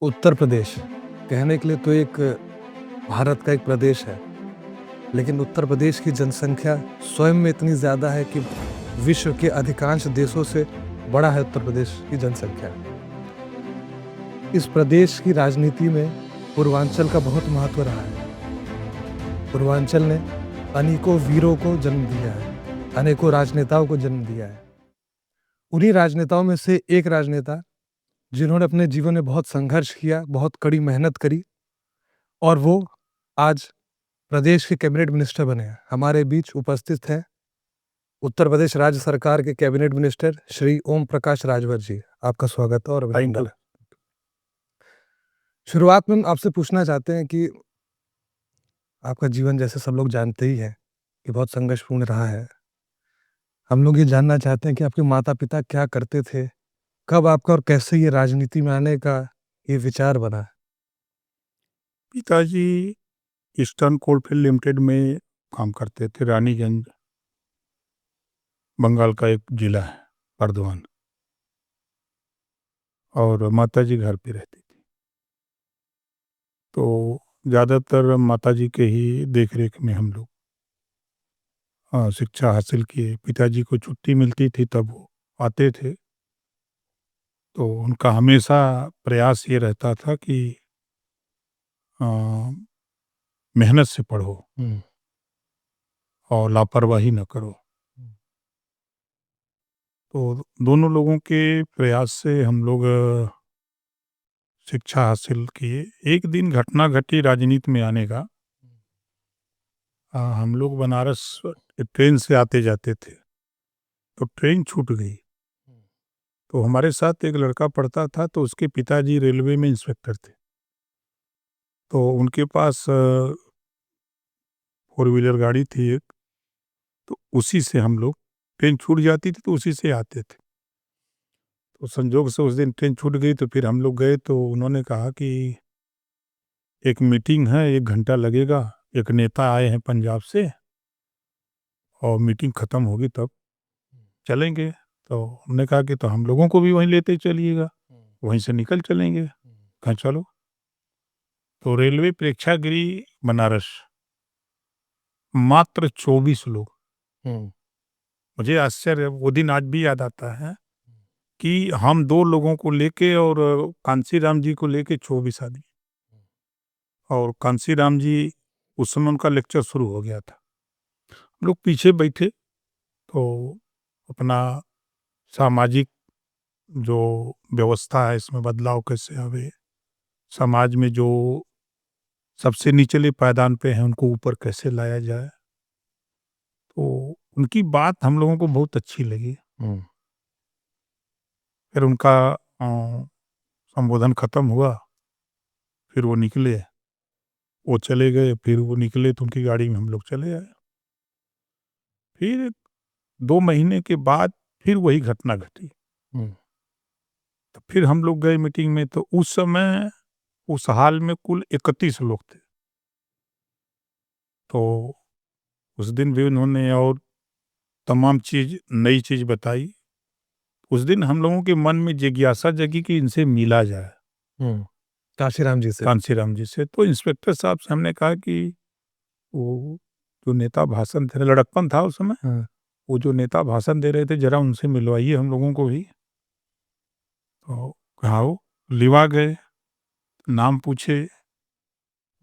उत्तर प्रदेश कहने के लिए तो एक भारत का एक प्रदेश है, लेकिन उत्तर प्रदेश की जनसंख्या स्वयं में इतनी ज़्यादा है कि विश्व के अधिकांश देशों से बड़ा है उत्तर प्रदेश की जनसंख्या। इस प्रदेश की राजनीति में पूर्वांचल का बहुत महत्व रहा है। पूर्वांचल ने अनेकों वीरों को जन्म दिया है, अनेकों राजनेताओं को जन्म दिया है। उन्हीं राजनेताओं में से एक राजनेता जिन्होंने अपने जीवन में बहुत संघर्ष किया, बहुत कड़ी मेहनत करी और वो आज प्रदेश के कैबिनेट मिनिस्टर बने हैं। हमारे बीच उपस्थित हैं उत्तर प्रदेश राज्य सरकार के कैबिनेट मिनिस्टर श्री ओम प्रकाश राजभर जी। आपका स्वागत है और अभिनंदन है। शुरुआत में हम आपसे पूछना चाहते हैं कि आपका जीवन जैसे सब लोग जानते ही हैं कि बहुत संघर्षपूर्ण रहा है। हम लोग ये जानना चाहते हैं कि आपके माता-पिता क्या करते थे? कब आपका और कैसे ये राजनीति में आने का ये विचार बना? पिताजी ईस्टर्न कोलफील्ड लिमिटेड में काम करते थे। रानीगंज बंगाल का एक जिला है, बर्धमान। और माताजी घर पे रहती थी, तो ज़्यादातर माताजी के ही देख रेख में हम लोग शिक्षा हासिल किए। पिताजी को छुट्टी मिलती थी तब वो आते थे, तो उनका हमेशा प्रयास ये रहता था कि अ, मेहनत से पढ़ो और लापरवाही न करो। तो दोनों लोगों के प्रयास से हम लोग शिक्षा हासिल किए। एक दिन घटना घटी राजनीति में आने का। हम लोग बनारस ट्रेन से आते जाते थे, तो ट्रेन छूट गई। तो हमारे साथ एक लड़का पढ़ता था, तो उसके पिताजी रेलवे में इंस्पेक्टर थे, तो उनके पास 4 व्हीलर गाड़ी थी एक, तो उसी से हम लोग, ट्रेन छूट जाती थी तो उसी से आते थे। तो संजोग से उस दिन ट्रेन छूट गई, तो फिर हम लोग गए, तो उन्होंने कहा कि एक मीटिंग है, 1 घंटा लगेगा, एक नेता आए हैं पंजाब से और मीटिंग ख़त्म होगी तब चलेंगे। तो हमने कहा कि तो हम लोगों को भी वहीं लेते चलिएगा, वहीं से निकल चलेंगे। कहा चलो। तो रेलवे प्रेक्षागृह बनारस, मात्र 24 लोग। मुझे आश्चर्य वो दिन आज भी याद आता है कि हम 2 लोगों को लेके और कांशीराम जी को लेके 24 आदमी। और कांशीराम जी, उस समय उनका लेक्चर शुरू हो गया था। हम लोग पीछे बैठे, तो अपना सामाजिक जो व्यवस्था है इसमें बदलाव कैसे आवे, समाज में जो सबसे निचले पायदान पे हैं उनको ऊपर कैसे लाया जाए, तो उनकी बात हम लोगों को बहुत अच्छी लगी। फिर उनका संबोधन खत्म हुआ, फिर वो निकले, वो चले गए, फिर वो निकले तो उनकी गाड़ी में हम लोग चले आए। फिर 2 महीने के बाद फिर वही घटना घटी। तो फिर हम लोग गए मीटिंग में, तो उस समय उस हाल में कुल 31 लोग थे। तो उस दिन भी उन्होंने और तमाम चीज़, नई चीज़ बताई। उस दिन हम लोगों के मन में जिज्ञासा जगी कि इनसे मिला जाए, काशीराम जी से। कांशीराम जी से। तो इंस्पेक्टर साहब से हमने कहा कि वो जो नेता भाषण दे रहे, लड़कपन था उस समय, वो जो नेता भाषण दे रहे थे, ज़रा उनसे मिलवाइए हम लोगों को भी। तो कहा आओ। लिवा गए, नाम पूछे,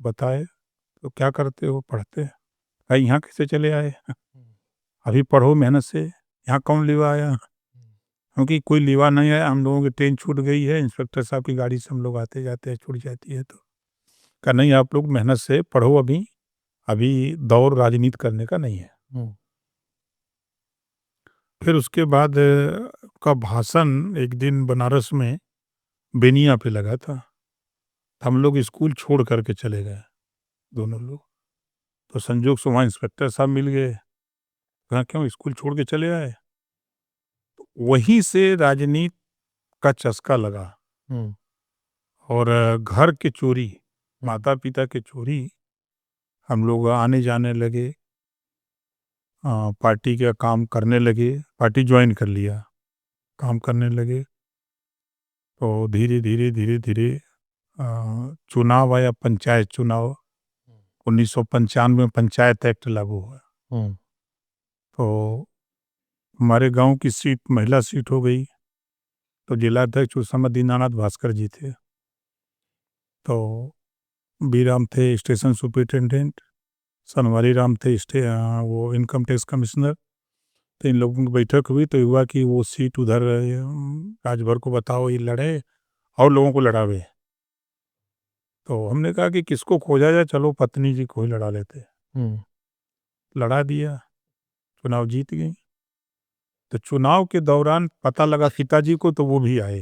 बताए, तो क्या करते हो? पढ़ते हैं। भाई यहाँ कैसे चले आए? अभी पढ़ो मेहनत से, यहाँ कौन लिवा आया? क्योंकि कोई लिवा नहीं आया, हम लोगों की ट्रेन छूट गई है, इंस्पेक्टर साहब की गाड़ी से हम लोग आते जाते हैं, छूट जाती है। तो कहा नहीं, आप लोग मेहनत से पढ़ो, अभी अभी दौर राजनीति करने का नहीं है। फिर उसके बाद का भाषण एक दिन बनारस में बेनिया पे लगा था। हम लोग स्कूल छोड़ करके चले गए, दोनों लोग। तो संजोग से वहाँ इंस्पेक्टर साहब मिल गए। कहा क्यों स्कूल छोड़ के चले आए? तो वहीं से राजनीति का चस्का लगा। और घर की चोरी, माता पिता की चोरी, हम लोग आने जाने लगे, पार्टी का काम करने लगे, पार्टी ज्वाइन कर लिया, काम करने लगे। तो धीरे धीरे धीरे धीरे चुनाव आया, पंचायत चुनाव 1995 में पंचायत एक्ट लागू हुआ। तो हमारे गांव की सीट महिला सीट हो गई, तो जिलाध्यक्ष उस समय दीनानाथ भास्कर जी थे। तो बीराम थे स्टेशन सुपरिटेंडेंट, सनवारी राम थे वो इनकम टैक्स कमिश्नर। तो इन लोगों की बैठक हुई, तो हुआ कि वो सीट उधर राजभर को बताओ, ये लड़े और लोगों को लड़ावे। तो हमने कहा कि किसको खोजा जाए, चलो पत्नी जी को ही लड़ा लेते। लड़ा दिया, चुनाव जीत गई। तो चुनाव के दौरान पता लगा पिताजी को, तो वो भी आए।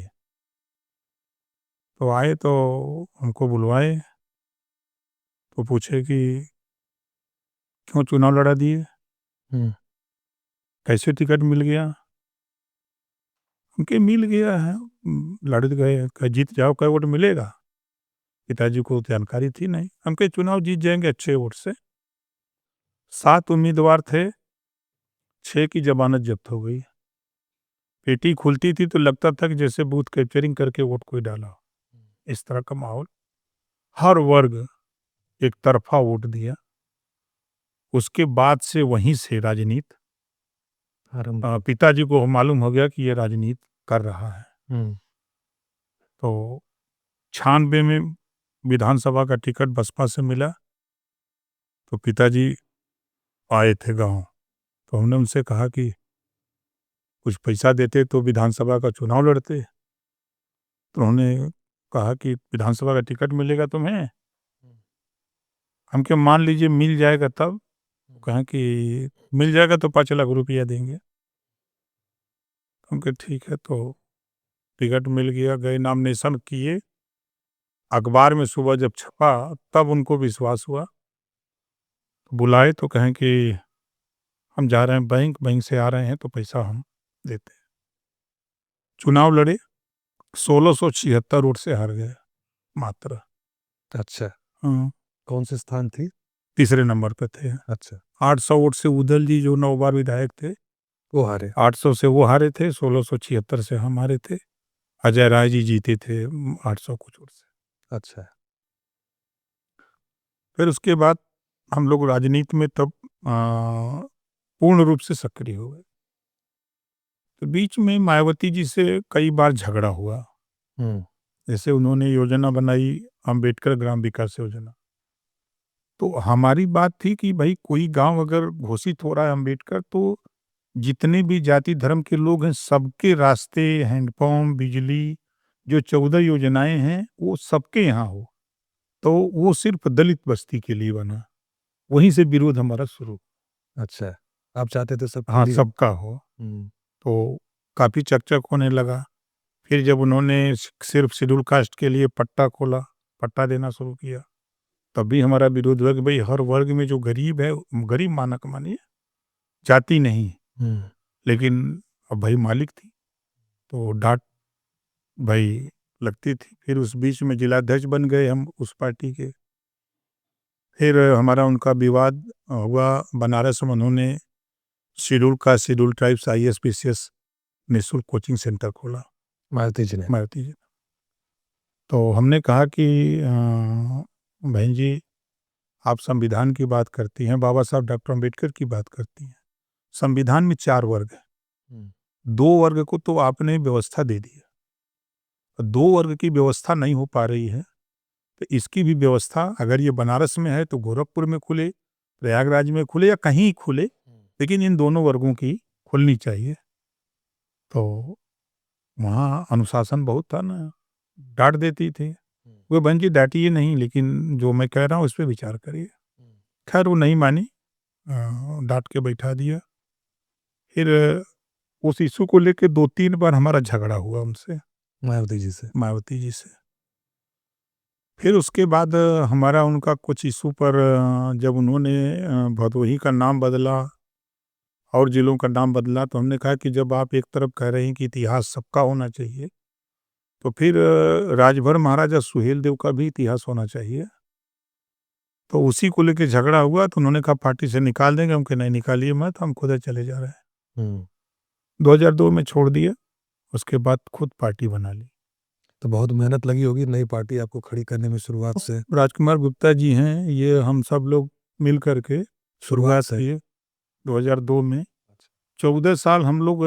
तो आए तो हमको बुलवाए, तो पूछे कि क्यों चुनाव लड़ा दिए, कैसे टिकट मिल गया। उनके मिल गया है, लड़ गए, कहे जीत जाओ, कहे वोट मिलेगा। पिताजी को जानकारी थी नहीं। हम कहे चुनाव जीत जाएंगे अच्छे वोट से। 7 उम्मीदवार थे, 6 की जमानत जब्त हो गई। पेटी खुलती थी तो लगता था कि जैसे बूथ कैप्चरिंग करके वोट कोई डाला, इस तरह का माहौल। हर वर्ग एक तरफा वोट दिया। उसके बाद से वहीं से राजनीति, पिताजी को मालूम हो गया कि ये राजनीति कर रहा है। तो 96 में विधानसभा का टिकट बसपा से मिला, तो पिताजी आए थे गांव। तो हमने उनसे कहा कि कुछ पैसा देते तो विधानसभा का चुनाव लड़ते। तो उन्होंने कहा कि विधानसभा का टिकट मिलेगा तुम्हें, हम क्या मान लीजिए मिल जाएगा तब। कहा कि मिल जाएगा तो 5 लाख रुपया देंगे। हम कहे ठीक है। तो टिकट मिल गया, गए नॉमिनेशन किए। अखबार में सुबह जब छपा तब उनको विश्वास हुआ। बुलाए तो कहें कि हम जा रहे हैं बैंक से आ रहे हैं, तो पैसा हम देते हैं। चुनाव लड़े, 1676 वोट से हार गए मात्र। अच्छा, हाँ, कौन से स्थान थी? तीसरे नंबर पे थे। अच्छा, 800 वोट से उदल जी जो 9 बार विधायक थे, वो हारे। 800 से वो हारे थे, 1676 से हम हारे थे। अजय राय जी जीते थे 800 कुछ वोट से। अच्छा, फिर उसके बाद हम लोग राजनीति में तब पूर्ण रूप से सक्रिय हो गए। तो बीच में मायावती जी से कई बार झगड़ा हुआ। जैसे उन्होंने योजना बनाई अंबेडकर ग्राम विकास योजना। तो हमारी बात थी कि भाई कोई गांव अगर घोषित हो रहा है अंबेडकर, तो जितने भी जाति धर्म के लोग हैं सबके रास्ते, हैंडपंप, बिजली, जो 14 योजनाएं हैं वो सबके यहाँ हो। तो वो सिर्फ दलित बस्ती के लिए बना। वहीं से विरोध हमारा शुरू। अच्छा, आप चाहते थे सब हाँ, सबका हो। तो काफ़ी चकचक होने लगा। फिर जब उन्होंने सिर्फ शेड्यूल कास्ट के लिए पट्टा खोला, पट्टा देना शुरू किया, तब भी हमारा विरोध हुआ कि भाई हर वर्ग में जो गरीब है, गरीब मानक मानिए, जाति नहीं। लेकिन अब भाई मालिक थी तो डांट भाई लगती थी। फिर उस बीच में जिलाध्यक्ष बन गए हम उस पार्टी के। फिर हमारा उनका विवाद हुआ बनारस में। उन्होंने शेड्यूल ट्राइब्स ISPCS निःशुल्क कोचिंग सेंटर खोला, मारुति जी ने। मारुति जी। तो हमने कहा कि बहन जी, आप संविधान की बात करती हैं, बाबा साहब डॉक्टर अम्बेडकर की बात करती हैं। संविधान में 4 वर्ग है, 2 वर्ग को तो आपने व्यवस्था दे दी है, 2 वर्ग की व्यवस्था नहीं हो पा रही है। तो इसकी भी व्यवस्था अगर ये बनारस में है तो गोरखपुर में खुले, प्रयागराज में खुले या कहीं खुले, लेकिन इन दोनों वर्गों की खुलनी चाहिए। तो वहाँ अनुशासन बहुत था ना, डांट देती थी। वो बहन जी डांटिए नहीं, लेकिन जो मैं कह रहा हूँ उस पर विचार करिए। खैर वो नहीं मानी, डांट के बैठा दिया। फिर उस इशू को लेके 2-3 बार हमारा झगड़ा हुआ उनसे, मायावती जी से। फिर उसके बाद हमारा उनका कुछ इशू पर जब उन्होंने भदोही का नाम बदला और जिलों का नाम बदला, तो हमने कहा कि जब आप एक तरफ कह रहे हैं कि इतिहास सबका होना चाहिए, तो फिर राजभर महाराजा सुहेलदेव का भी इतिहास होना चाहिए। तो उसी को लेके झगड़ा हुआ। तो उन्होंने कहा पार्टी से निकाल देंगे। हम कहे नहीं, निकालिए मत, हम खुद चले जा रहे हैं। 2002 में छोड़ दिया। उसके बाद खुद पार्टी बना ली। तो बहुत मेहनत लगी होगी नई पार्टी आपको खड़ी करने में शुरुआत से। राजकुमार गुप्ता जी हैं, ये हम सब लोग मिल करके शुरुआत से। किए 2002 में। 14 साल हम लोग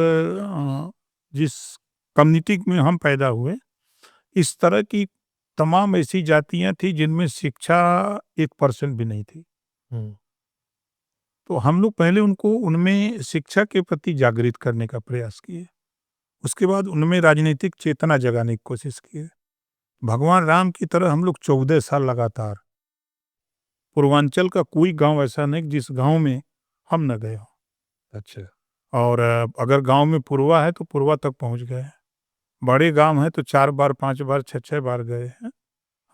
जिस कम्युनिटी में हम पैदा हुए, इस तरह की तमाम ऐसी जातियां थी जिनमें शिक्षा 1% भी नहीं थी। तो हम लोग पहले उनको उनमें शिक्षा के प्रति जागृत करने का प्रयास किए। उसके बाद उनमें राजनीतिक चेतना जगाने की कोशिश की। भगवान राम की तरह हम लोग 14 साल लगातार, पूर्वांचल का कोई गांव ऐसा नहीं जिस गांव में हम न गए हों। अच्छा। और अगर गांव में पुरवा है तो पुरवा तक पहुंच गए हैं। बड़े गांव हैं तो 4 बार 5 बार 6 बार गए हैं।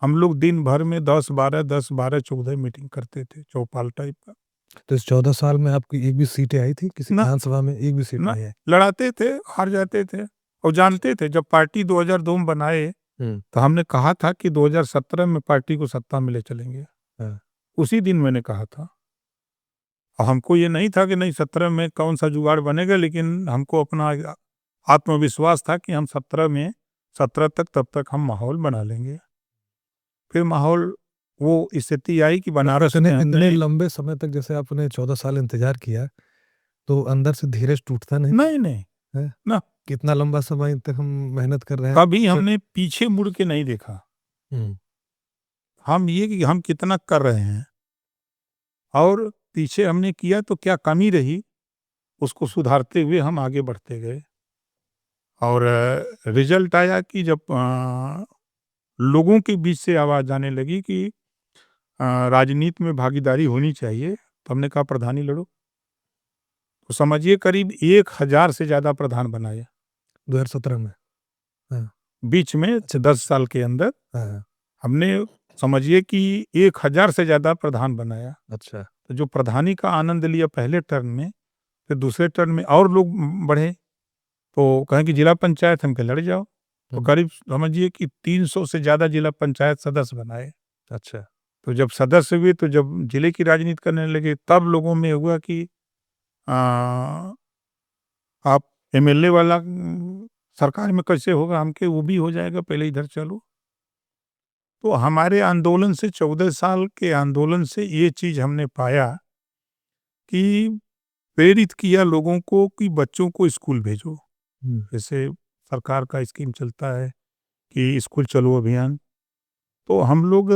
हम लोग दिन भर में 10 12 14 मीटिंग करते थे, चौपाल टाइप का। तो इस 14 साल में आपकी एक भी सीटें आई थी किसी ना विधानसभा में? एक भी सीट ना नहीं है। लड़ाते थे, हार जाते थे। और जानते थे जब पार्टी 2002 में बनाए तो हमने कहा था कि 2017 में पार्टी को सत्ता में ले चलेंगे। उसी दिन मैंने कहा था। और हमको ये नहीं था कि नहीं 17 में कौन सा जुगाड़ बनेगा, लेकिन हमको अपना आत्मविश्वास था कि हम 17 तक तब तक हम माहौल बना लेंगे। फिर माहौल वो स्थिति आई कि बनारस में इतने लंबे समय तक जैसे आपने 14 साल इंतजार किया, तो अंदर से धीरज टूटता नहीं? नहीं है? ना, कितना लंबा समय तक हम मेहनत कर रहे हैं, कभी हमने पीछे मुड़ के नहीं देखा। हम ये कि हम कितना कर रहे हैं और पीछे हमने किया तो क्या कमी रही, उसको सुधारते हुए हम आगे बढ़ते गए। और रिजल्ट आया कि जब लोगों के बीच से आवाज़ आने लगी कि राजनीति में भागीदारी होनी चाहिए, तो हमने कहा प्रधानी लड़ो। तो समझिए करीब 1000 से ज़्यादा प्रधान बनाए 2017 में। बीच में 10 साल के अंदर हमने समझिए कि 1000 से ज़्यादा प्रधान बनाया। अच्छा। तो जो प्रधानी का आनंद लिया पहले टर्म में, फिर दूसरे टर्म में और लोग बढ़े तो कहें कि जिला पंचायत हम के लड़ जाओ। तो करीब समझिए कि 300 से ज़्यादा जिला पंचायत सदस्य बनाए। अच्छा। तो जब सदस्य हुए तो जब जिले की राजनीति करने लगे तब लोगों में हुआ कि आप एमएलए वाला सरकार में कैसे होगा, हमके वो भी हो जाएगा, पहले इधर चलो। तो हमारे आंदोलन से 14 साल के आंदोलन से ये चीज़ हमने पाया कि प्रेरित किया लोगों को कि बच्चों को स्कूल भेजो। जैसे सरकार का स्कीम चलता है कि स्कूल चलो अभियान, तो हम लोग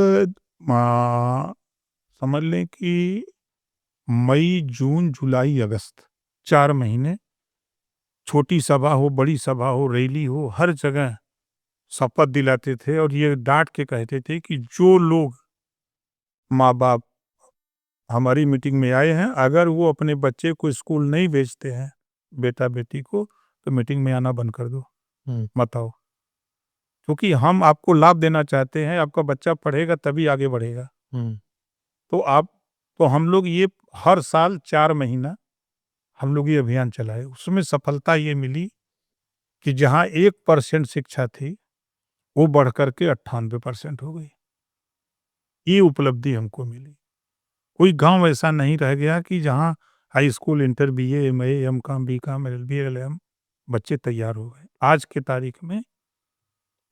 समझ लें कि मई जून जुलाई अगस्त 4 महीने छोटी सभा हो बड़ी सभा हो रैली हो हर जगह शपथ दिलाते थे और ये डांट के कहते थे कि जो लोग माँ बाप हमारी मीटिंग में आए हैं अगर वो अपने बच्चे को स्कूल नहीं भेजते हैं, बेटा बेटी को, तो मीटिंग में आना बंद कर दो, मत आओ। क्योंकि हम आपको लाभ देना चाहते हैं, आपका बच्चा पढ़ेगा तभी आगे बढ़ेगा। तो हम लोग ये हर साल 4 महीना हम लोग ये अभियान चलाए। उसमें सफलता ये मिली कि जहाँ 1% शिक्षा थी वो बढ़ करके 98% हो गई। ये उपलब्धि हमको मिली। कोई गांव ऐसा नहीं रह गया कि जहाँ high school, inter, BA, MA, MCom, BCom, LLB, LLM बच्चे तैयार हो गए। आज के तारीख में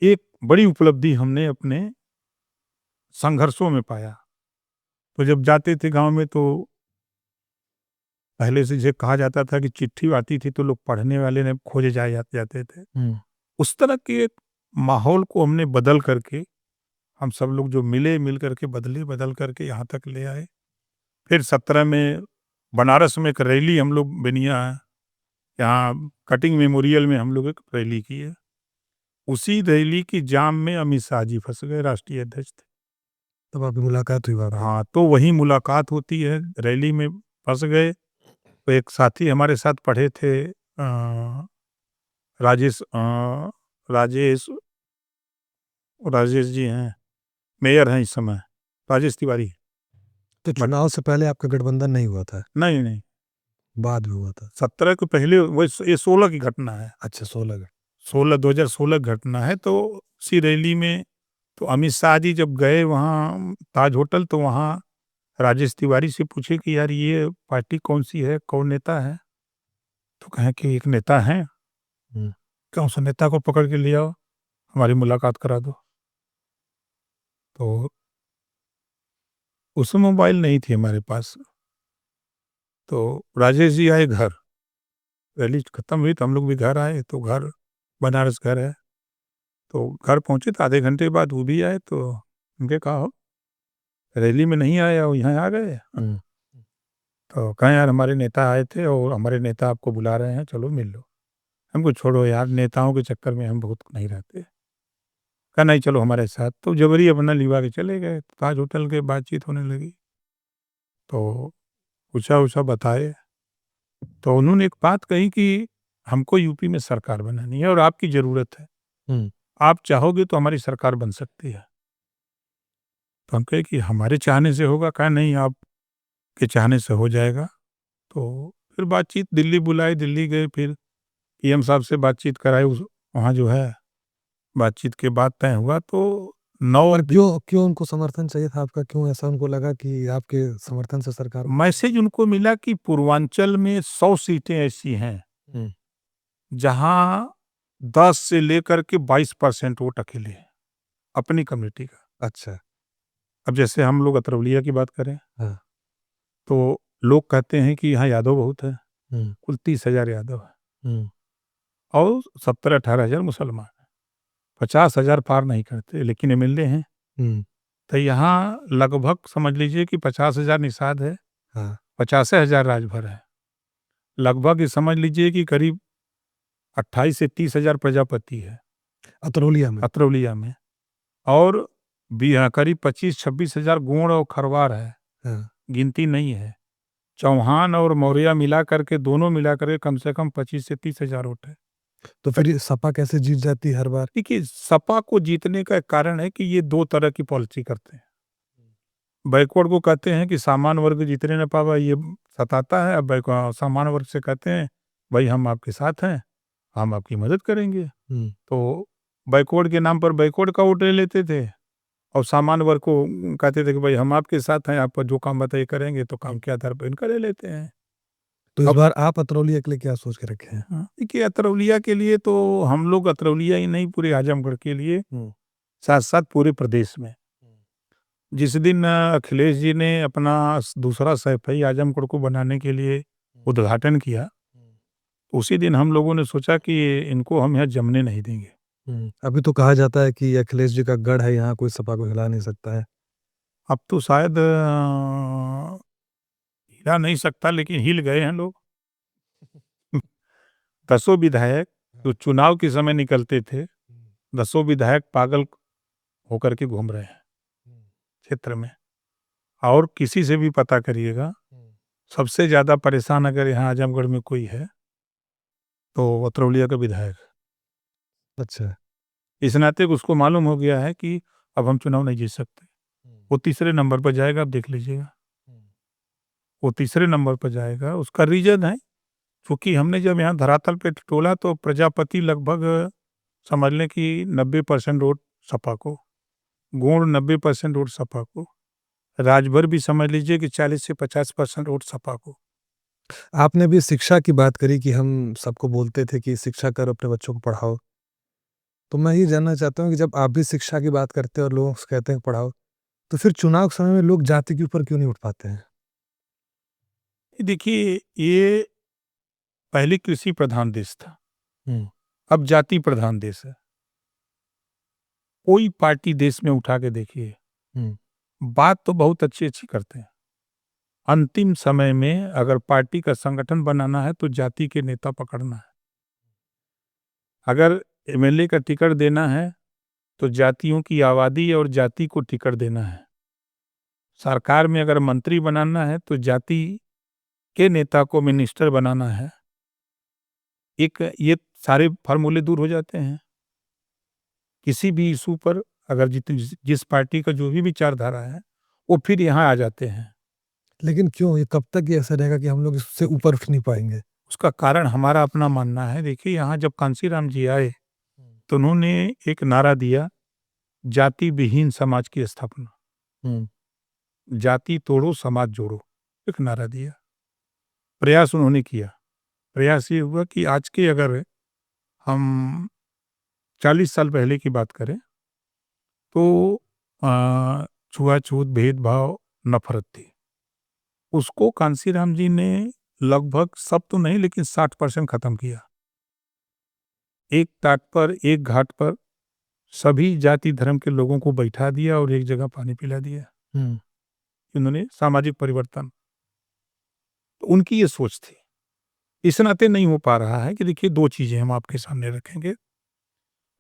एक बड़ी उपलब्धि हमने अपने संघर्षों में पाया। तो जब जाते थे गांव में तो पहले से ये कहा जाता था कि चिट्ठी आती थी तो लोग पढ़ने वाले ने खोजे जाते थे। उस तरह के माहौल को हमने बदल करके हम सब लोग जो मिल करके बदल करके यहाँ तक ले आए। फिर 17 में बनारस में एक रैली हम लोग बनिया यहाँ कटिंग मेमोरियल में हम लोग एक रैली की है। उसी रैली की जाम में अमित शाह जी फंस गए, राष्ट्रीय अध्यक्ष थे। तब आपकी मुलाकात हुई वहाँ पे? हाँ, तो वही मुलाकात होती है, रैली में फंस गए। तो एक साथी हमारे साथ पढ़े थे राजेश राजेश राजेश जी हैं, मेयर हैं इस समय, राजेश तिवारी। तो चुनाव से पहले आपका गठबंधन नहीं हुआ था? नहीं, बाद में हुआ था। 17 के पहले वो ये 16 की घटना है। अच्छा, 16 2016 घटना है। तो उसी रैली में तो अमित शाह जी जब गए वहाँ ताज होटल तो वहाँ राजेश तिवारी से पूछे कि यार ये पार्टी कौन सी है, कौन नेता है? तो कहें कि एक नेता है। कौन सा नेता को पकड़ के ले आओ? हमारी मुलाकात करा दो। तो उस समय मोबाइल नहीं थी हमारे पास। तो राजेश जी आए घर, रैली खत्म हुई तो हम लोग भी घर आए। तो घर बनारस घर है। तो घर पहुंचे तो आधे घंटे बाद वो भी आए। तो उनके कहा हो रैली में नहीं आए और यहाँ आ गए। तो कहें यार हमारे नेता आए थे और हमारे नेता आपको बुला रहे हैं, चलो मिल लो। हमको छोड़ो यार, नेताओं के चक्कर में हम बहुत नहीं रहते। कहा नहीं चलो हमारे साथ। तो जबरी अपना लिवा के चले गए। ताज होटल के बातचीत होने लगी। तो पूछा उछा बताए। तो उन्होंने एक बात कही कि हमको यूपी में सरकार बनानी है और आपकी ज़रूरत है। आप चाहोगे तो हमारी सरकार बन सकती है। तो हम कहे कि हमारे चाहने से होगा? कहा नहीं, आपके चाहने से हो जाएगा। तो फिर बातचीत दिल्ली बुलाए, दिल्ली गए, फिर पीएम साहब से बातचीत कराई। उस वहाँ जो है बातचीत के बाद तय हुआ। तो 9 और क्यों क्यों उनको समर्थन चाहिए था आपका? क्यों ऐसा उनको लगा कि आपके समर्थन से सरकार मैसेज उनको मिला कि पूर्वांचल में 100 सीटें ऐसी हैं जहाँ 10 से लेकर के 22% वोट अकेले हैं अपनी कम्युनिटी का। अच्छा। अब जैसे हम लोग अतरौलिया की बात करें हाँ। तो लोग कहते हैं कि यहाँ यादव बहुत है। कुल 30,000 यादव है और 17-18 हज़ार मुसलमान हैं। 50,000 पार नहीं करते, लेकिन एमएलए हैं। तो यहाँ लगभग समझ लीजिए कि 50,000 निषाद है। हाँ। 50,000 राजभर है। लगभग ये समझ लीजिए कि करीब 28 से 30,000 प्रजापति है अतरौलिया में। और भी यहाँ करीब 25-26,000 गोंड और खरवार है। हाँ। गिनती नहीं है। चौहान और मौर्य मिला करके, दोनों मिला करके कम से कम 25 से 30,000 वोट है। तो फिर ये सपा कैसे जीत जाती है हर बार? देखिए, सपा को जीतने का एक कारण है कि ये 2 तरह की पॉलिसी करते हैं। बैकवर्ड को कहते हैं कि सामान्य वर्ग जीतने न पावे, ये सताता है। अब सामान्य वर्ग से कहते हैं भाई हम आपके साथ हैं, हम आपकी मदद करेंगे। तो बैकवर्ड के नाम पर बैकवर्ड का वोट ले लेते थे और सामान्य वर्ग को कहते थे कि भाई हम आपके साथ हैं, आप जो काम बताइए करेंगे। तो काम के आधार पर इनका ले लेते हैं। तो इस अब बार आप अतरौलिया के लिए क्या सोच के रखे हैं? देखिए, अतरौलिया के लिए तो हम लोग अतरौलिया ही नहीं, पूरे आजमगढ़ के लिए, साथ साथ पूरे प्रदेश में। जिस दिन अखिलेश जी ने अपना दूसरा सैफई आजमगढ़ को बनाने के लिए उद्घाटन किया, उसी दिन हम लोगों ने सोचा कि इनको हम यहाँ जमने नहीं देंगे। अभी तो कहा जाता है कि अखिलेश जी का गढ़ है, यहाँ कोई सपा को हिला नहीं सकता है। अब तो शायद हिला नहीं सकता, लेकिन हिल गए हैं लोग। 10 विधायक जो चुनाव के समय निकलते थे, 10 विधायक पागल होकर के घूम रहे हैं क्षेत्र में। और किसी से भी पता करिएगा, सबसे ज़्यादा परेशान अगर यहाँ आजमगढ़ में कोई है तो अतरौलिया का विधायक। अच्छा। इस नाते उसको मालूम हो गया है कि अब हम चुनाव नहीं जीत सकते। वो तीसरे नंबर पर जाएगा, आप देख लीजिएगा। वो तीसरे नंबर पर जाएगा। उसका रीज़न है क्योंकि हमने जब यहाँ धरातल पे टोला तो प्रजापति लगभग समझ लें कि 90% वोट सपा को, गोंड 90% वोट सपा को, राजभर भी समझ लीजिए कि 40 से 50% वोट सपा को। आपने अभी शिक्षा की बात करी कि हम सबको बोलते थे कि शिक्षा करो, अपने बच्चों को पढ़ाओ। तो मैं ये जानना चाहता हूँ कि जब आप भी शिक्षा की बात करते हैं और लोगों से कहते हैं पढ़ाओ, तो फिर चुनाव के समय में लोग जाति के ऊपर क्यों नहीं उठ पाते हैं? देखिए, ये पहले कृषि प्रधान देश था, अब जाति प्रधान देश है। कोई पार्टी देश में उठा के देखिए, बात तो बहुत अच्छी करते हैं, अंतिम समय में अगर पार्टी का संगठन बनाना है तो जाति के नेता पकड़ना है। अगर एमएलए का टिकट देना है तो जातियों की आबादी और जाति को टिकट देना है। सरकार में अगर मंत्री बनाना है तो जाति के नेता को मिनिस्टर बनाना है। ये सारे फार्मूले दूर हो जाते हैं। किसी भी इशू पर अगर जिस पार्टी का जो भी विचारधारा है वो फिर यहाँ आ जाते हैं। लेकिन क्यों, ये कब तक ये ऐसा रहेगा कि हम लोग इससे ऊपर उठ नहीं पाएंगे? उसका कारण हमारा अपना मानना है। देखिए, यहाँ जब कांसीराम जी आए तो उन्होंने एक नारा दिया, जाति विहीन समाज की स्थापना, जाति तोड़ो समाज जोड़ो, एक नारा दिया। प्रयास उन्होंने किया। प्रयास ये हुआ कि आज के अगर हम 40 साल पहले की बात करें तो छुआछूत, भेदभाव, नफ़रत थी। उसको कांशीराम जी ने लगभग सब तो नहीं लेकिन 60% खत्म किया। एक टाट पर, एक घाट पर सभी जाति धर्म के लोगों को बैठा दिया और एक जगह पानी पिला दिया। उन्होंने सामाजिक परिवर्तन, तो उनकी ये सोच थी। इस नाते नहीं हो पा रहा है कि देखिए 2 चीज़ें हम आपके सामने रखेंगे।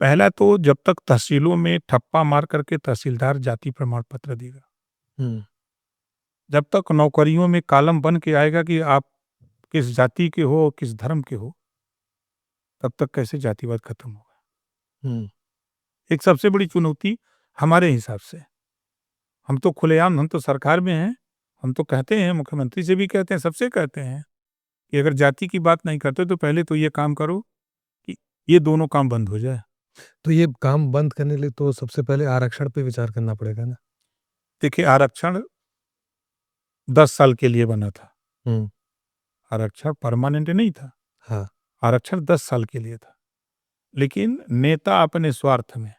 पहला तो जब तक तहसीलों में ठप्पा मार करके तहसीलदार जाति प्रमाण पत्र देगा। जब तक नौकरियों में कॉलम बन के आएगा कि आप किस जाति के हो, किस धर्म के हो, तब तक कैसे जातिवाद खत्म होगा। एक सबसे बड़ी चुनौती हमारे हिसाब से, हम तो खुलेआम, हम तो सरकार में हैं, हम तो कहते हैं, मुख्यमंत्री से भी कहते हैं, सबसे कहते हैं कि अगर जाति की बात नहीं करते तो पहले तो ये काम करो कि ये दोनों काम बंद हो जाए। तो ये काम बंद करने के लिए तो सबसे पहले आरक्षण पे विचार करना पड़ेगा ना? देखिए आरक्षण 10 साल के लिए बना था। आरक्षण परमानेंट नहीं था। हाँ। आरक्षण 10 साल के लिए था। लेकिन नेता अपने स्वार्थ में,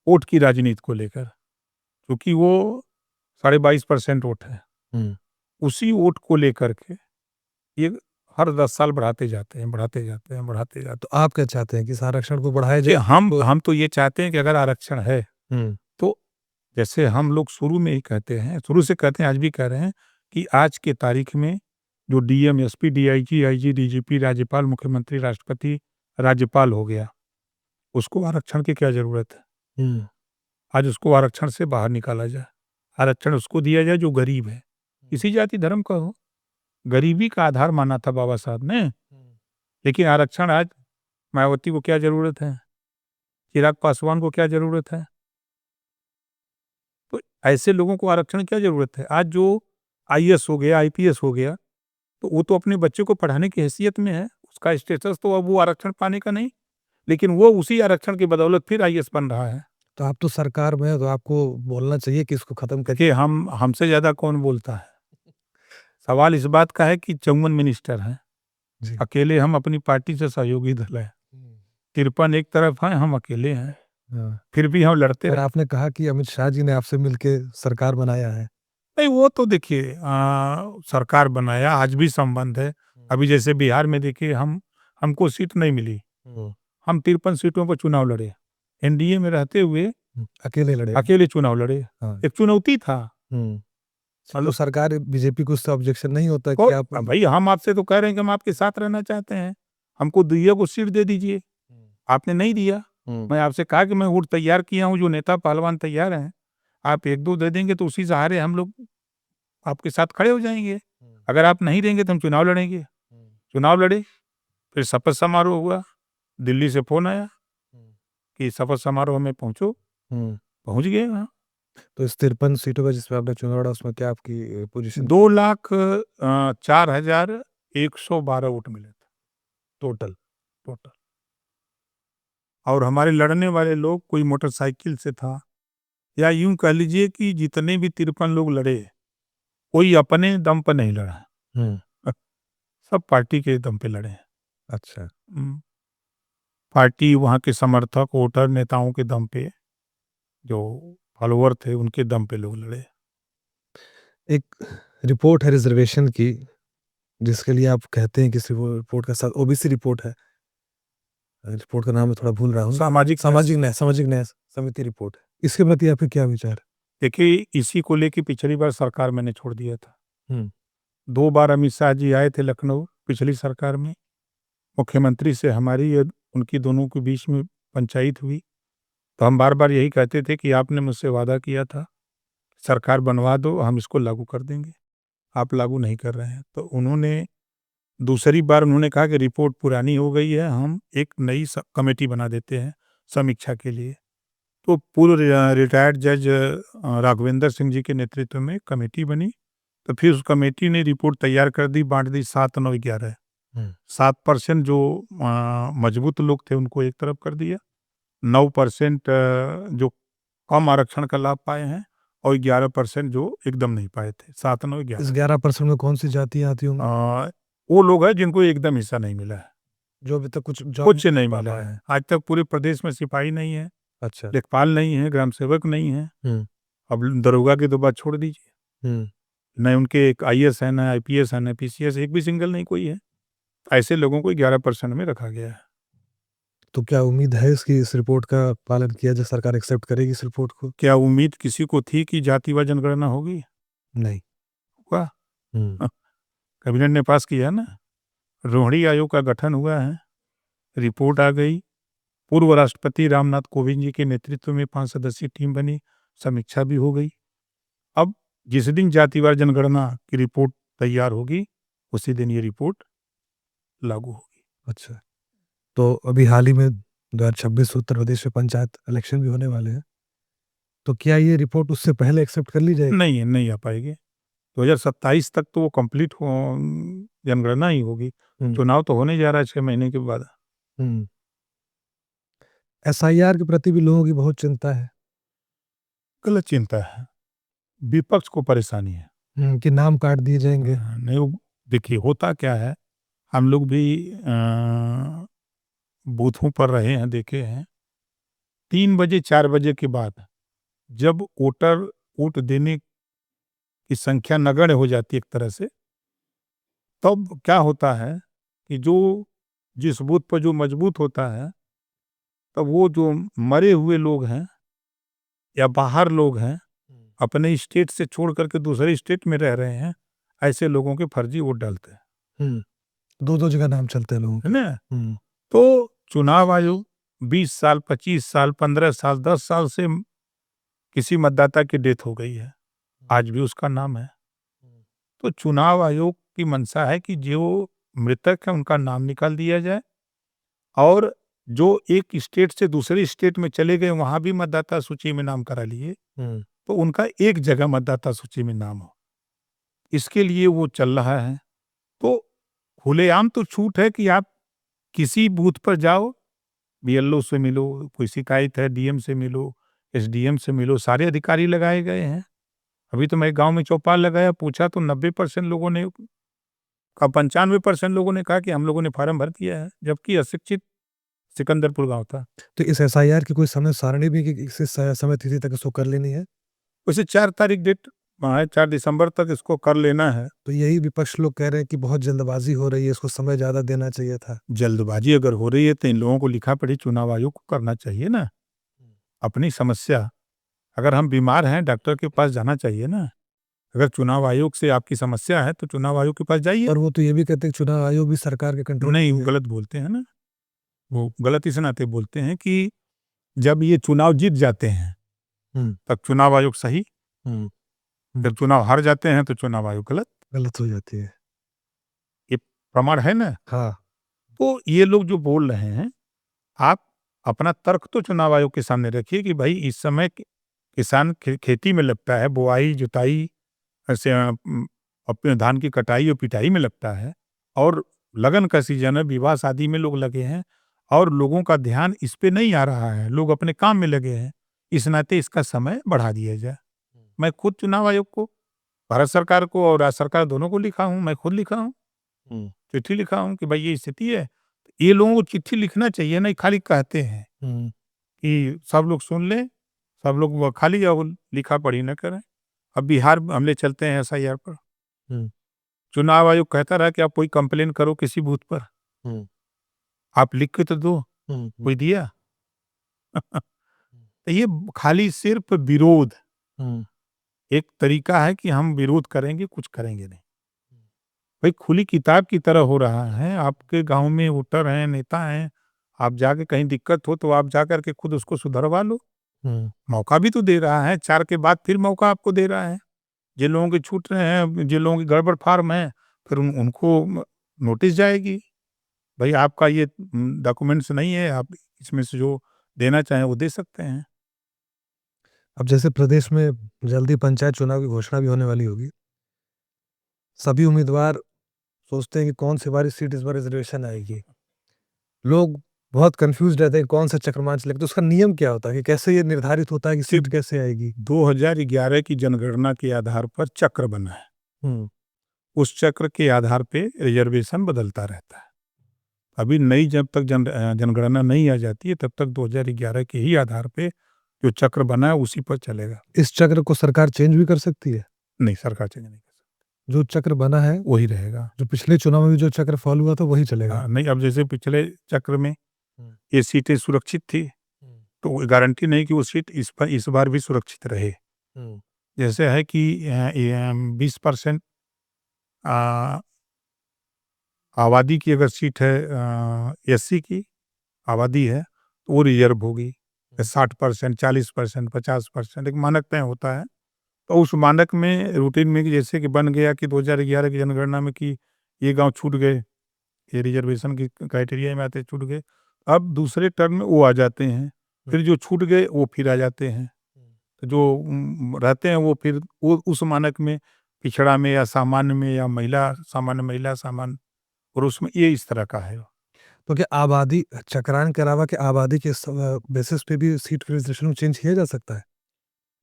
वोट की राजनीति को लेकर, क्योंकि वो 22.5% वोट है, उसी वोट को लेकर के ये हर 10 साल बढ़ाते जाते हैं, बढ़ाते जाते हैं, बढ़ाते जाते हैं। तो आप क्या चाहते हैं कि इस आरक्षण को बढ़ाया कि जाए? हम तो ये चाहते हैं कि अगर आरक्षण है, तो जैसे हम लोग शुरू में ही कहते हैं, शुरू से कहते हैं, आज भी कह रहे हैं कि आज के तारीख में जो DM, SP, DIG, IG, DGP, राज्यपाल, मुख्यमंत्री, राष्ट्रपति, राज्यपाल हो गया, उसको आरक्षण की क्या ज़रूरत है? आज उसको आरक्षण से बाहर निकाला जाए। आरक्षण उसको दिया जाए जो गरीब है, किसी जाति धर्म का हो। गरीबी का आधार माना था बाबा साहब ने। लेकिन आरक्षण आज मायावती को क्या ज़रूरत है? चिराग पासवान को क्या ज़रूरत है? तो ऐसे लोगों को आरक्षण की क्या ज़रूरत है? आज जो आईएएस हो गया, आईपीएस हो गया, तो वो तो अपने बच्चे को पढ़ाने की हैसियत में है, उसका स्टेटस तो अब वो आरक्षण पाने का नहीं, लेकिन वो उसी आरक्षण की बदौलत फिर आईएएस बन रहा है। तो आप तो सरकार में हैं, तो आपको बोलना चाहिए कि इसको खत्म करिए। देखिए हमसे ज़्यादा कौन बोलता है? सवाल इस बात का है कि 54 मिनिस्टर हैं, जी। अकेले हम अपनी पार्टी से सहयोगी दल है। 53 एक तरफ हैं, हम अकेले हैं, फिर भी हम लड़ते रहे। आपने कहा कि अमित शाह जी ने आपसे मिलके सरकार बनाया है। नहीं, वो तो देखिए सरकार बनाया, आज भी संबंध है। अभी जैसे बिहार में देखिए हमको सीट नहीं मिली, हम 53 सीटों पर चुनाव लड़े, एनडीए में रहते हुए अकेले चुनाव लड़े। एक चुनौती था। तो सरकार बीजेपी को उससे ऑब्जेक्शन नहीं होता कि आप भाई हम आपसे तो कह रहे हैं कि हम आपके साथ रहना चाहते हैं, हमको दुइया को सीट दे दीजिए, आपने नहीं दिया। मैं आपसे कहा कि मैं वोट तैयार किया हूँ, जो नेता पहलवान तैयार हैं, आप 1-2 दे देंगे तो उसी सहारे हम लोग आपके साथ खड़े हो जाएंगे। अगर आप नहीं देंगे तो हम चुनाव लड़ेंगे। चुनाव लड़े, फिर शपथ समारोह हुआ, दिल्ली से फोन आया कि शपथ समारोह में पहुंचो, पहुंच गए वहाँ। तो इस 53 सीटों पर जिसमें आपने चुनाव लड़ा, उसमें क्या आपकी पोजीशन? 2,04,112 वोट मिले थे टोटल। और हमारे लड़ने वाले लोग, कोई मोटरसाइकिल से था, या यूं कह लीजिए कि जितने भी 53 लोग लड़े, कोई अपने दम पर नहीं लड़ा, सब पार्टी के दम पे लड़े हैं। अच्छा। पार्टी, वहाँ के समर्थक, वोटर, नेताओं के दम पे, जो फॉलोअर थे उनके दम पे लोग लड़े। एक रिपोर्ट है रिजर्वेशन की, जिसके लिए आप कहते हैं कि रिपोर्ट का साथ ओबीसी रिपोर्ट है। रिपोर्ट का नाम मैं थोड़ा भूल रहा हूँ। सामाजिक न्याय समिति रिपोर्ट है। इसके प्रति आपके क्या विचार? देखिए, इसी को लेके पिछली बार सरकार मैंने छोड़ दिया था। 2 बार अमित शाह जी आए थे लखनऊ पिछली सरकार में, मुख्यमंत्री से हमारी उनकी दोनों के बीच में पंचायत हुई, तो हम बार-बार यही कहते थे कि आपने मुझसे वादा किया था, सरकार बनवा दो, हम इसको लागू कर देंगे, आप लागू नहीं कर रहे हैं। तो उन्होंने दूसरी बार उन्होंने कहा कि रिपोर्ट पुरानी हो गई है, हम एक नई कमेटी बना देते हैं समीक्षा के लिए। तो पूर्व रिटायर्ड जज राघवेंद्र सिंह जी के नेतृत्व में कमेटी बनी, तो फिर उस कमेटी ने रिपोर्ट तैयार कर दी, बांट दी 7-9-11। 7% जो मजबूत लोग थे उनको एक तरफ कर दिया, 9% जो कम आरक्षण का लाभ पाए हैं, और 11% जो एकदम नहीं पाए थे। 7-9-11। इस 11% में कौन सी जातियां आती होंगी? वो लोग हैं जिनको एकदम हिस्सा नहीं मिला है। जो अभी तक कुछ जॉब कुछ नहीं पा मिला पाए है। हैं। आज तक पूरे प्रदेश में सिपाही नहीं है, अच्छा। लेखपाल नहीं है, ग्राम सेवक नहीं है। हम्म। अब दरोगा की तो बात छोड़ दीजिए, हम्म। न उनके एक आईएएस है, न आईपीएस है, न पीसीएस, एक भी सिंगल नहीं कोई है। ऐसे लोगों को 11% में रखा गया है। तो क्या उम्मीद है इसकी इस रिपोर्ट का पालन किया जाए, सरकार एक्सेप्ट करेगी इस रिपोर्ट को? क्या उम्मीद किसी को थी कि जातिवार जनगणना होगी? नहीं। हुआ। हम्म। कैबिनेट ने पास किया ना, रोहिणी आयोग का गठन हुआ है, रिपोर्ट आ गई, पूर्व राष्ट्रपति रामनाथ कोविंद जी के नेतृत्व में 5 सदस्यीय टीम बनी, समीक्षा भी हो गई। अब जिस दिन जातिवार जनगणना की रिपोर्ट तैयार होगी, उसी दिन ये रिपोर्ट लागू होगी। अच्छा। तो अभी हाल ही में 2026 उत्तर प्रदेश में पंचायत इलेक्शन भी होने वाले हैं, तो क्या ये रिपोर्ट उससे पहले एक्सेप्ट कर ली जाएगी? नहीं, नहीं आ पाएगी। 2027 तक तो वो कंप्लीट हो, जनगणना ही होगी। हम्म। चुनाव तो होने जा रहा है 6 महीने के बाद। हम्म। एसआईआर के प्रति भी लोगों की बहुत चिंता है। गलत चिंता है, विपक्ष को परेशानी है। कि नाम काट दिए जाएंगे। नहीं, वो देखिए होता क्या है, हम लोग भी बूथों पर रहे हैं, देखे हैं। 3 बजे 4 बजे के बाद जब वोटर वोट देने की संख्या नगण्य हो जाती है एक तरह से, तब क्या होता है कि जो जिस बूथ पर जो मजबूत होता है, तब वो जो मरे हुए लोग हैं या बाहर लोग हैं, अपने स्टेट से छोड़ करके दूसरे स्टेट में रह रहे हैं, ऐसे लोगों के फर्जी वोट डालते हैं, हम्म। दो दो जगह नाम चलते हैं लोगों है के। ना? तो चुनाव आयोग 20 साल, 25 साल, 15 साल, 10 साल से किसी मतदाता की डेथ हो गई है, आज भी उसका नाम है। तो चुनाव आयोग की मंशा है कि जो मृतक है उनका नाम निकाल दिया जाए, और जो एक स्टेट से दूसरे स्टेट में चले गए वहां भी मतदाता सूची में नाम करा लिए, तो उनका एक जगह मतदाता सूची में नाम हो। इसके लिए वो चल रहा है। तो खुलेआम तो छूट है कि आप किसी बूथ पर जाओ, बीएलओ से मिलो, कोई शिकायत है डीएम से मिलो, एसडीएम से मिलो, सारे अधिकारी लगाए गए हैं। अभी तो मैं गांव में चौपाल लगाया, पूछा तो 90% लोगों ने का 95% लोगों ने कहा कि हम लोगों ने फार्म भर दिया है, जबकि अशिक्षित सिकंदरपुर गांव था। तो इस एसआईआर की कोई समय सारणी भी कि इस समय तिथि तक इसको कर लेनी है? वैसे 4 तारीख डेट है, 4 दिसंबर तक इसको कर लेना है। तो यही विपक्ष लोग कह रहे हैं कि बहुत जल्दबाजी हो रही है, इसको समय ज्यादा देना चाहिए था। जल्दबाजी अगर हो रही है तो इन लोगों को लिखा पढ़ी चुनाव आयोग को करना चाहिए ना। अपनी समस्या, अगर हम बीमार हैं डॉक्टर के पास जाना चाहिए ना। अगर चुनाव आयोग से आपकी समस्या है तो चुनाव आयोग के पास जाइए। और वो तो ये भी कहते हैं कि चुनाव आयोग भी सरकार के कंट्रोल नहीं, में वो है। गलत बोलते हैं ना। वो गलत इस नाते बोलते हैं कि जब ये चुनाव जीत जाते हैं हम्म। तब चुनाव आयोग सही, हम्म। जब चुनाव हार जाते हैं तो चुनाव आयोग गलत। गलत हो जाती है। ये प्रमाण है ना। हाँ। तो ये लोग जो बोल रहे हैं, आप अपना तर्क तो चुनाव आयोग के सामने रखिए कि भाई इस समय किसान खेती में लगता है, बुआई जुताई, ऐसे अपने धान की कटाई और पिटाई में लगता है, और लगन का सीजन है, विवाह शादी में लोग लगे हैं, और लोगों का ध्यान इस पे नहीं आ रहा है, लोग अपने काम में लगे हैं। इस नाते इसका समय बढ़ा दिया जाए। मैं खुद चुनाव आयोग को, भारत सरकार को और राज्य सरकार दोनों को लिखा हूँ, मैं खुद लिखा हूँ, चिट्ठी लिखा हूँ कि भाई ये स्थिति है। ये लोगों को चिट्ठी लिखना चाहिए, नहीं खाली कहते हैं कि सब लोग सुन लें, सब लोग वो खाली और लिखा पढ़ी न करें। अब बिहार हमले चलते हैं एसआईआर पर। चुनाव आयोग कहता रहा कि आप कोई कंप्लेन करो किसी बूथ पर, आप लिख के तो दो, कोई दिया? तो ये खाली सिर्फ विरोध एक तरीका है कि हम विरोध करेंगे, कुछ करेंगे नहीं। भाई खुली किताब की तरह हो रहा है। आपके गांव में वोटर हैं, नेता हैं, आप जाके कहीं दिक्कत हो तो आप जाकर के खुद उसको सुधरवा लो। मौका भी तो दे रहा है, 4 के बाद फिर मौका आपको दे रहा है। जिन लोगों के छूट रहे हैं, जिन लोगों की गड़बड़ फार्म है, फिर उनको नोटिस जाएगी, भाई आपका ये डॉक्यूमेंट्स नहीं है, आप इसमें से जो देना चाहें वो दे सकते हैं। अब जैसे प्रदेश में जल्दी पंचायत चुनाव की घोषणा भी होने वाली होगी, सभी उम्मीदवार सोचते हैं कि कौन सी हमारी सीट इस बार रिजर्वेशन आएगी। लोग बहुत कंफ्यूज रहते हैं कौन सा चक्रमांच लगता है, तो उसका नियम क्या होता है कि कैसे ये निर्धारित होता है कि सीट कैसे आएगी? 2011 की जनगणना के आधार पर चक्र बना है, उस चक्र के आधार पे रिजर्वेशन बदलता रहता है। अभी नई जब तक जनगणना नहीं आ जाती है तब तक 2011 के ही आधार पे जो चक्र बना है उसी पर चलेगा। इस चक्र को सरकार चेंज भी कर सकती है? नहीं, सरकार चेंज नहीं कर सकती। जो चक्र बना है वही रहेगा। जो पिछले चुनाव में भी जो चक्र फॉलो हुआ था वही चलेगा? नहीं, अब जैसे पिछले चक्र में हुँ। ये सीटें सुरक्षित थी, तो गारंटी नहीं कि वो सीट इस बार भी सुरक्षित रहे। हुँ। जैसे है कि 20% अ, आबादी की अगर सीट है एससी की आबादी है, तो वो रिज़र्व होगी। 60%, 40%, 50% एक मानक तय होता है। तो उस मानक में रूटीन में कि जैसे कि बन गया कि 2011 की जनगणना में कि ये गाँव छूट गए, ये रिज़र्वेशन की क्राइटेरिया में आते छूट गए। अब दूसरे टर्म में वो आ जाते हैं, फिर जो छूट गए वो फिर आ जाते हैं। तो जो रहते हैं वो फिर वो उस मानक में पिछड़ा में या सामान्य में या महिला, सामान्य पुरुष में ये इस तरह का है। तो क्या आबादी चक्रांक के अलावा क्या आबादी के बेसिस पे भी सीट के रिजर्वेशन को चेंज किया जा सकता है?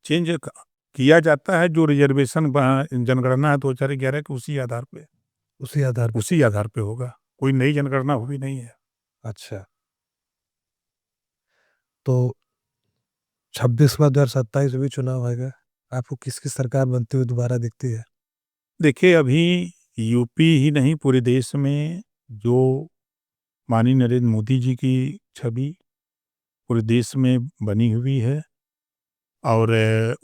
चेंज क किया जाता है जो रिज़र्वेशन जनगणना है 2011 की उसी आधार पे? होगा। कोई नई जनगणना हुई नहीं है। अच्छा। तो 26वाँ 2027 में भी चुनाव आएगा। आपको किसकी सरकार बनती हुई दोबारा दिखती है? देखिए, अभी यूपी ही नहीं पूरे देश में जो माननीय नरेंद्र मोदी जी की छवि पूरे देश में बनी हुई है और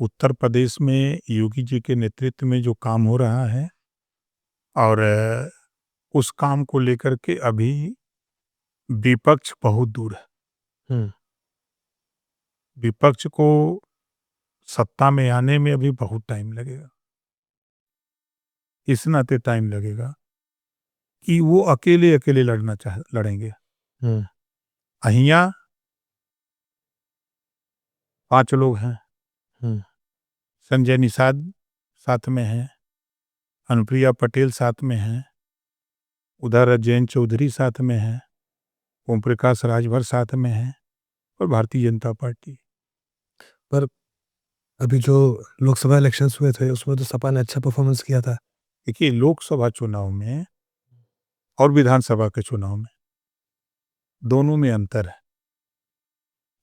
उत्तर प्रदेश में योगी जी के नेतृत्व में जो काम हो रहा है और उस काम को लेकर के अभी विपक्ष बहुत दूर है। हुँ। विपक्ष को सत्ता में आने में अभी बहुत टाइम लगेगा। इस नाते टाइम लगेगा कि वो अकेले-अकेले लड़ेंगे। हुँ। अहिया 5 लोग हैं। हुँ। संजय निषाद साथ में हैं, अनुप्रिया पटेल साथ में हैं, उधर जयंत चौधरी साथ में हैं, ओम प्रकाश राजभर साथ में हैं और भारतीय जनता पार्टी। पर अभी जो लोकसभा इलेक्शंस हुए थे उसमें तो सपा ने अच्छा परफॉर्मेंस किया था। देखिए, लोकसभा चुनाव में और विधानसभा के चुनाव में दोनों में अंतर है।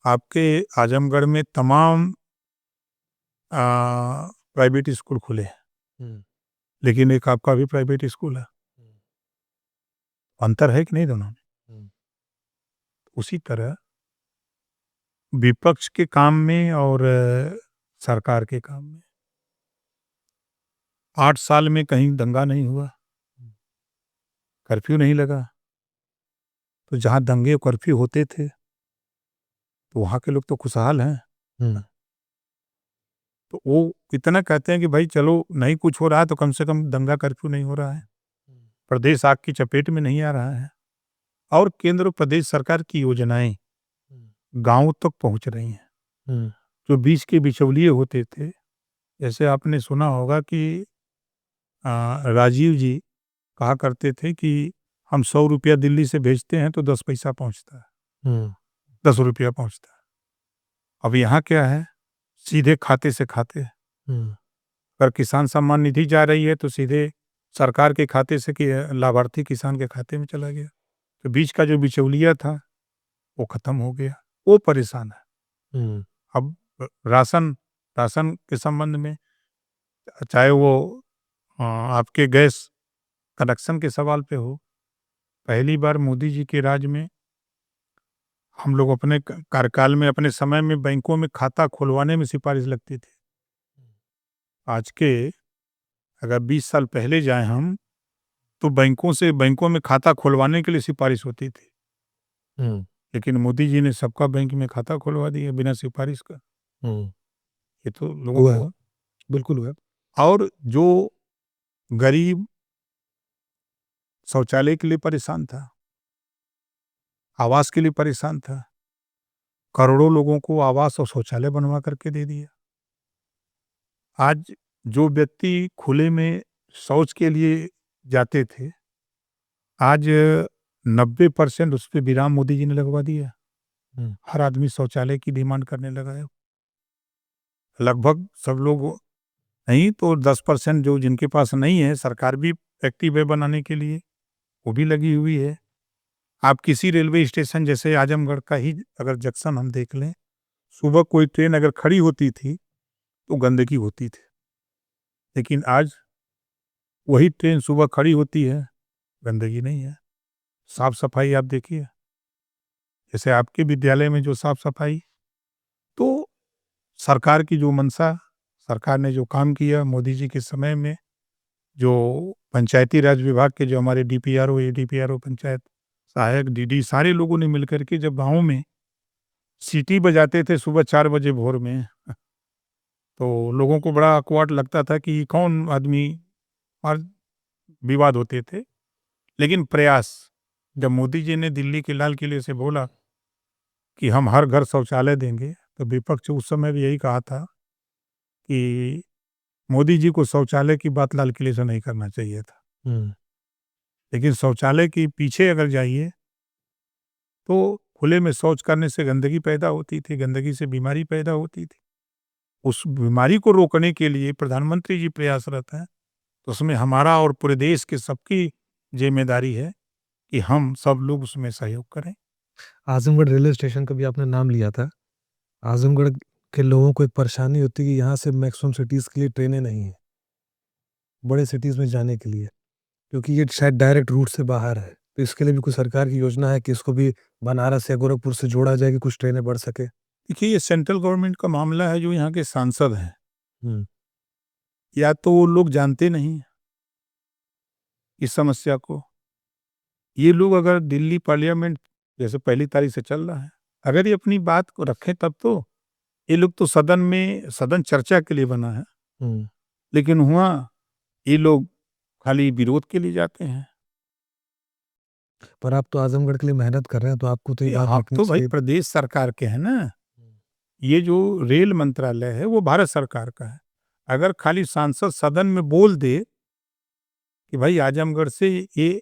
आपके आजमगढ़ में तमाम प्राइवेट स्कूल खुले हैं, हुँ। लेकिन एक आपका भी प्राइवेट स्कूल है। अंतर है कि नहीं दोनों में? हुँ। उसी तरह विपक्ष के काम में और सरकार के काम में 8 साल में कहीं दंगा नहीं हुआ, कर्फ्यू नहीं लगा। तो जहाँ दंगे कर्फ्यू होते थे, तो वहाँ के लोग तो खुशहाल हैं। हुँ। तो वो इतना कहते हैं कि भाई चलो नहीं कुछ हो रहा है तो कम से कम दंगा कर्फ्यू नहीं हो रहा है। प्रदेश आग की चपेट में नहीं आ रहा है और केंद्र और प्रदेश सरकार की योजनाएँ गाँव तक पहुँच रही हैं। हुँ। जो बीच के बिचौलिए होते थे, जैसे आपने सुना होगा कि राजीव जी कहा करते थे कि हम 100 रुपया दिल्ली से भेजते हैं तो 10 पैसा पहुँचता है, हुँ। 10 रुपया पहुँचता है। अब यहाँ क्या है, सीधे खाते से खाते। हुँ। अगर किसान सम्मान निधि जा रही है तो सीधे सरकार के खाते से कि लाभार्थी किसान के खाते में चला गया। तो बीच का जो बिचौलिया था, वो खत्म हो गया, वो परेशान है। हुँ। अब राशन राशन के संबंध में चाहे वो आपके गैस कनेक्शन के सवाल पे हो, पहली बार मोदी जी के राज में हम लोग अपने कार्यकाल में अपने समय में बैंकों में खाता खुलवाने में सिफारिश लगती थी। आज के अगर 20 साल पहले जाएं हम तो बैंकों में खाता खुलवाने के लिए सिफारिश होती थी, हुँ। लेकिन मोदी जी ने सबका बैंक में खाता खुलवा दिया बिना सिफारिश का। हुँ। ये तो लोगों हुआ है, को बिल्कुल हुआ है। और जो गरीब शौचालय के लिए परेशान था, आवास के लिए परेशान था, करोड़ों लोगों को आवास और शौचालय बनवा करके दे दिया। आज जो व्यक्ति खुले में शौच के लिए जाते थे, आज 90% उस पे विराम मोदी जी ने लगवा दिया। हुँ। हर आदमी शौचालय की डिमांड करने लगा है। लगभग सब लोग नहीं तो 10% जो जिनके पास नहीं है, सरकार भी एक्टिव है बनाने के लिए, वो भी लगी हुई है। आप किसी रेलवे स्टेशन जैसे आजमगढ़ का ही अगर जंक्शन हम देख लें, सुबह कोई ट्रेन अगर खड़ी होती थी, तो गंदगी होती थी। लेकिन आज वही ट्रेन सुबह खड़ी होती है, गंदगी नहीं है। साफ-सफाई आप देखिए, जैसे आपके विद्यालय में जो साफ-सफाई, तो सरकार की जो मंशा, सरकार ने जो काम किया मोदी जी के समय में, जो पंचायती राज विभाग के जो हमारे डीपीआरओ, एडीपीआरओ, पंचायत सहायक, डीडी सारे लोगों ने मिलकर के जब गाँव में सीटी बजाते थे सुबह 4 बजे भोर में, तो लोगों को बड़ा ऑकवर्ड लगता था कि कौन आदमी, और विवाद होते थे। लेकिन प्रयास, जब मोदी जी ने दिल्ली के लाल किले से बोला कि हम हर घर शौचालय देंगे, तो विपक्ष उस समय भी यही कहा था कि मोदी जी को शौचालय की बात लाल किले से नहीं करना चाहिए था। लेकिन शौचालय के पीछे अगर जाइए, तो खुले में शौच करने से गंदगी पैदा होती थी, गंदगी से बीमारी पैदा होती थी। उस बीमारी को रोकने के लिए प्रधानमंत्री जी प्रयासरत हैं, तो उसमें हमारा और पूरे देश के सबकी ज़िम्मेदारी है कि हम सब लोग उसमें सहयोग करें। आजमगढ़ रेलवे स्टेशन का भी आपने नाम लिया था। आजमगढ़ के लोगों को एक परेशानी होती है कि यहाँ से मैक्सिमम सिटीज़ के लिए ट्रेनें नहीं हैं, बड़े सिटीज़ में जाने के लिए, क्योंकि ये शायद डायरेक्ट रूट से बाहर है। तो इसके लिए भी कोई सरकार की योजना है कि इसको भी बनारस या गोरखपुर से जोड़ा जाए कि कुछ ट्रेनें बढ़ सके? देखिए, ये सेंट्रल गवर्नमेंट का मामला है, जो यहाँ के सांसद हैं, हुँ, या तो वो लोग जानते नहीं इस समस्या को। ये लोग अगर दिल्ली पार्लियामेंट जैसे पहली तारीख से चल रहा है, अगर ये अपनी बात को रखें तब तो, ये लोग तो सदन चर्चा के लिए बना है, हुँ। लेकिन वहाँ ये लोग खाली विरोध के लिए जाते हैं। पर आप तो आज़मगढ़ के लिए मेहनत कर रहे हैं, तो आपको तो ये बात हम रखनी तो भाई चाहिए। प्रदेश सरकार के हैं ना, हुँ। ये जो रेल मंत्रालय है वो भारत सरकार का है। अगर खाली सांसद सदन में बोल दे कि भाई आजमगढ़ से ये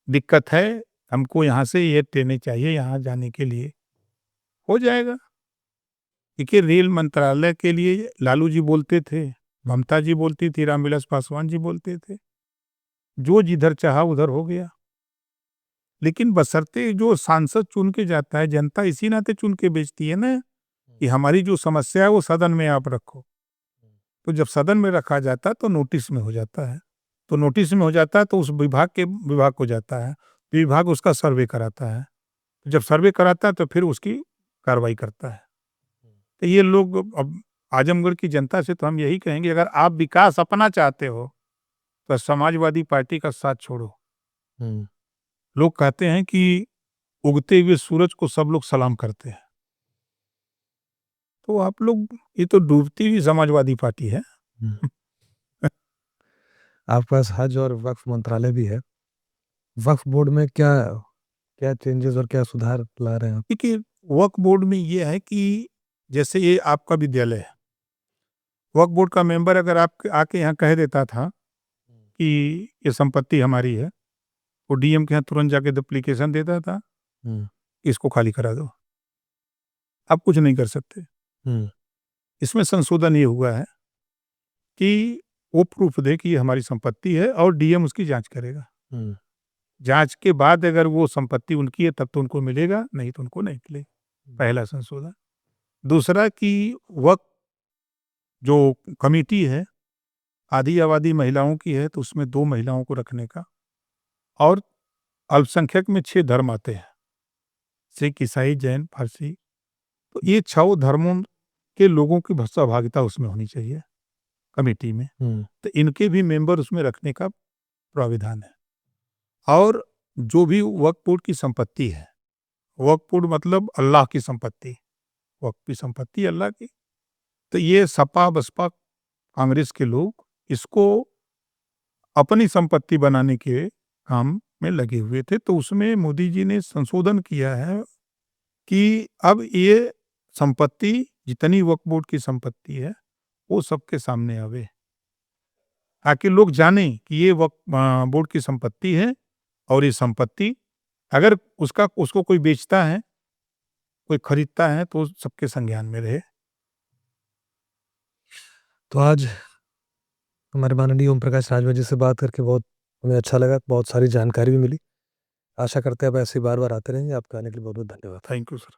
दिक्कत है, हमको यहाँ से ये ट्रेनें चाहिए यहाँ जाने के लिए, हो जाएगा। देखिए, रेल मंत्रालय के लिए लालू जी बोलते थे, ममता जी बोलती थी, रामविलास पासवान जी बोलते थे, जो जिधर चाहा उधर हो गया। लेकिन बशर्ते जो सांसद चुन के जाता है, जनता इसी नाते चुन के भेजती है ना, कि हमारी जो समस्या है वो सदन में आप रखो। तो जब सदन में रखा जाता है तो नोटिस में हो जाता है। तो नोटिस में हो जाता है तो उस विभाग को जाता है। विभाग उसका सर्वे कराता है। जब सर्वे कराता है तो फिर उसकी कार्रवाई करता है। तो ये लोग अब आजमगढ़ की जनता से तो हम यही कहेंगे, अगर आप विकास अपना चाहते हो, तो समाजवादी पार्टी का साथ छोड़ो। हुँ। लोग कहते हैं कि उगते हुए सूरज को सब लोग सलाम करते हैं। तो आप लोग, ये तो डूबती हुई समाजवादी पार्टी है। हुँ। आपके पास हज और वक्फ मंत्रालय भी है। वक्फ बोर्ड में क्या क्या चेंजेज़ और क्या सुधार ला रहे हैं आप? देखिए, वक्फ बोर्ड में ये है कि जैसे ये आपका विद्यालय है, वक्फ बोर्ड का मेंबर अगर आप आके यहाँ कह देता था कि ये संपत्ति हमारी है, वो डीएम के यहाँ तुरंत जाके एप्लीकेशन देता था, हुँ, इसको खाली करा दो। आप कुछ नहीं कर सकते। हुँ, इसमें संशोधन ये हुआ है कि वो प्रूफ दे कि ये हमारी संपत्ति है और डीएम उसकी जाँच करेगा। हुँ, जाँच के बाद अगर वो संपत्ति उनकी है तब तो उनको मिलेगा, नहीं तो उनको नहीं मिलेगा। पहला संशोधन। दूसरा कि वक्फ जो कमिटी है, आधी आबादी महिलाओं की है, तो उसमें 2 महिलाओं को रखने का, और अल्पसंख्यक में 6 धर्म आते हैं, सिख, ईसाई, जैन, पारसी। तो ये 6 धर्मों के लोगों की सहभागिता उसमें होनी चाहिए, कमिटी में। हुँ, तो इनके भी मेंबर उसमें रखने का प्राविधान है। और जो भी वक्फ बोर्ड की संपत्ति है, वक्फ बोर्ड मतलब अल्लाह की संपत्ति, वक्फ की संपत्ति अल्लाह की। तो ये सपा, बसपा, कांग्रेस के लोग इसको अपनी संपत्ति बनाने के काम में लगे हुए थे। तो उसमें मोदी जी ने संशोधन किया है कि अब ये संपत्ति, जितनी वक्फ बोर्ड की संपत्ति है, वो सबके सामने आवे, ताकि लोग जानें कि ये वक्फ बोर्ड की संपत्ति है, और ये संपत्ति अगर उसको कोई बेचता है, कोई खरीदता है, तो सबके संज्ञान में रहे। तो आज हमारे माननीय ओम प्रकाश राजभर जी से बात करके बहुत हमें अच्छा लगा, बहुत सारी जानकारी भी मिली। आशा करते हैं आप ऐसे ही बार-बार आते रहेंगे। आपका आने के लिए बहुत-बहुत धन्यवाद। Thank you sir.